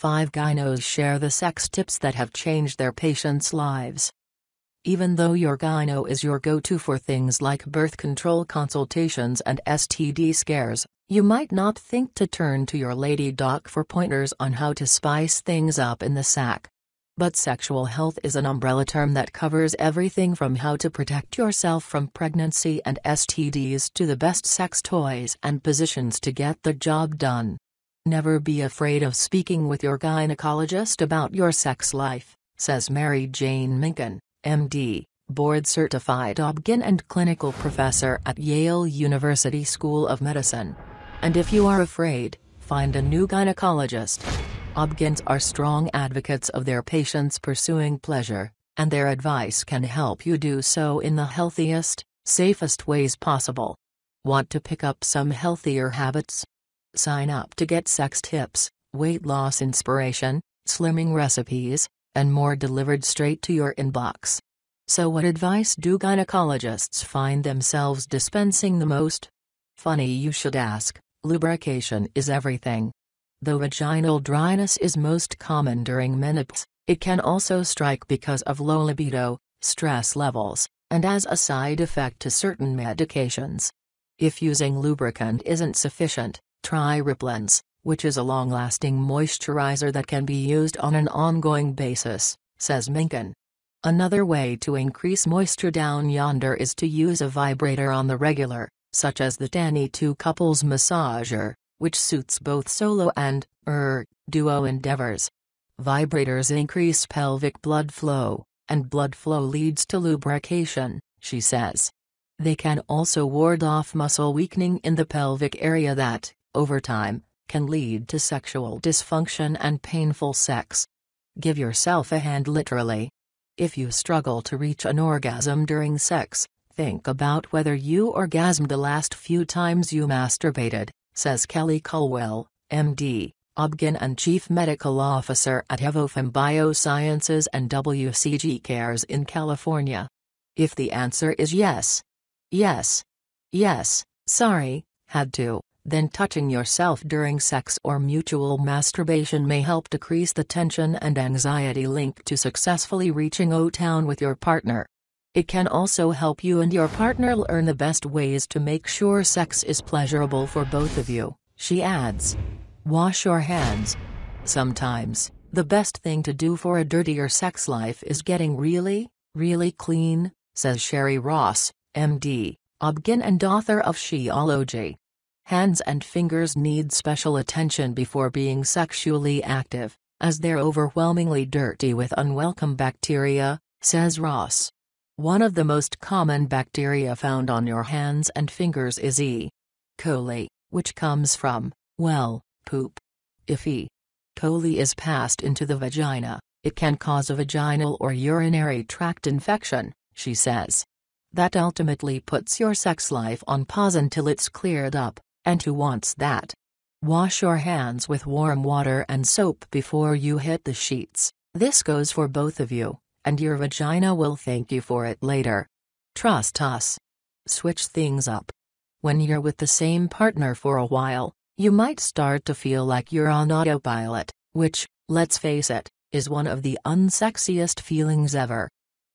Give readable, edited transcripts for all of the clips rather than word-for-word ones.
5 gynos share the sex tips that have changed their patients' lives. Even though your gyno is your go-to for things like birth control consultations and STD scares, you might not think to turn to your lady doc for pointers on how to spice things up in the sack. But sexual health is an umbrella term that covers everything from how to protect yourself from pregnancy and STDs to the best sex toys and positions to get the job done. Never be afraid of speaking with your gynecologist about your sex life, says Mary Jane Minkin, MD, board-certified ob-gyn and clinical professor at Yale University School of Medicine. And if you are afraid, find a new gynecologist. Ob-gyns are strong advocates of their patients pursuing pleasure, and their advice can help you do so in the healthiest, safest ways possible. Want to pick up some healthier habits? Sign up to get sex tips, weight loss inspiration, slimming recipes, and more delivered straight to your inbox. So what advice do gynecologists find themselves dispensing the most? Funny you should ask. Lubrication is everything. Though vaginal dryness is most common during menopause, it can also strike because of low libido, stress levels, and as a side effect to certain medications. If using lubricant isn't sufficient, try Riplens, which is a long-lasting moisturizer that can be used on an ongoing basis, says Minkin. Another way to increase moisture down yonder is to use a vibrator on the regular, such as the Danny 2 Couples Massager, which suits both solo and, duo endeavors. Vibrators increase pelvic blood flow, and blood flow leads to lubrication, she says. They can also ward off muscle weakening in the pelvic area that, over time, can lead to sexual dysfunction and painful sex. Give yourself a hand literally. If you struggle to reach an orgasm during sex, think about whether you orgasmed the last few times you masturbated, says Kelly Culwell, MD, ob-gyn and Chief Medical Officer at Evofem Biosciences and WCG Cares in California. If the answer is yes, sorry, had to, then touching yourself during sex or mutual masturbation may help decrease the tension and anxiety linked to successfully reaching O-town with your partner. It can also help you and your partner learn the best ways to make sure sex is pleasurable for both of you, she adds. Wash your hands. Sometimes, the best thing to do for a dirtier sex life is getting really clean, says Sherry Ross, MD, ob-gyn and author of Sheology. Hands and fingers need special attention before being sexually active, as they're overwhelmingly dirty with unwelcome bacteria, says Ross. One of the most common bacteria found on your hands and fingers is E. coli, which comes from, poop. If E. coli is passed into the vagina, it can cause a vaginal or urinary tract infection, she says. That ultimately puts your sex life on pause until it's cleared up. And who wants that? Wash your hands with warm water and soap before you hit the sheets. This goes for both of you, and your vagina will thank you for it later. Trust us. Switch things up. When you're with the same partner for a while, you might start to feel like you're on autopilot, which, let's face it, is one of the unsexiest feelings ever.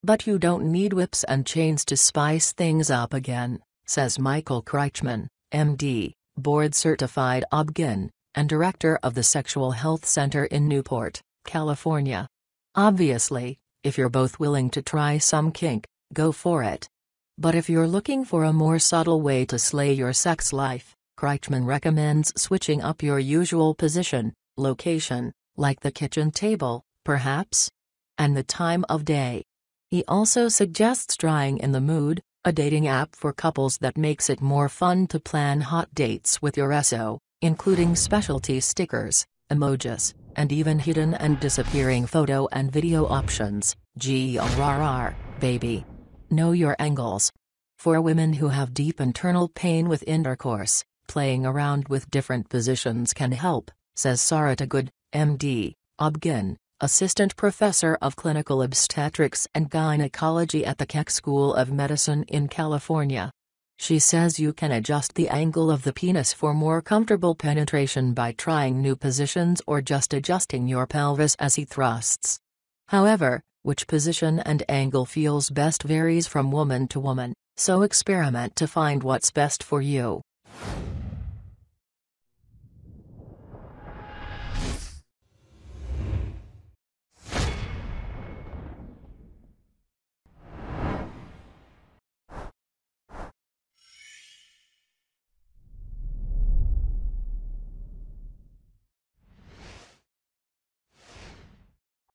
But you don't need whips and chains to spice things up again, says Michael Kreichman, MD, board-certified ob-gyn, and director of the Sexual Health Center in Newport, California. Obviously, if you're both willing to try some kink, go for it. But if you're looking for a more subtle way to slay your sex life, Kreichman recommends switching up your usual position, location, like the kitchen table, perhaps, and the time of day. He also suggests trying In the Mood, a dating app for couples that makes it more fun to plan hot dates with your SO, including specialty stickers, emojis, and even hidden and disappearing photo and video options. GRR, baby. Know your angles. For women who have deep internal pain with intercourse, playing around with different positions can help, says Sarita Good, MD, ob-gyn, Assistant Professor of Clinical Obstetrics and Gynecology at the Keck School of Medicine in California. She says you can adjust the angle of the penis for more comfortable penetration by trying new positions or just adjusting your pelvis as he thrusts. However, which position and angle feels best varies from woman to woman, so experiment to find what's best for you.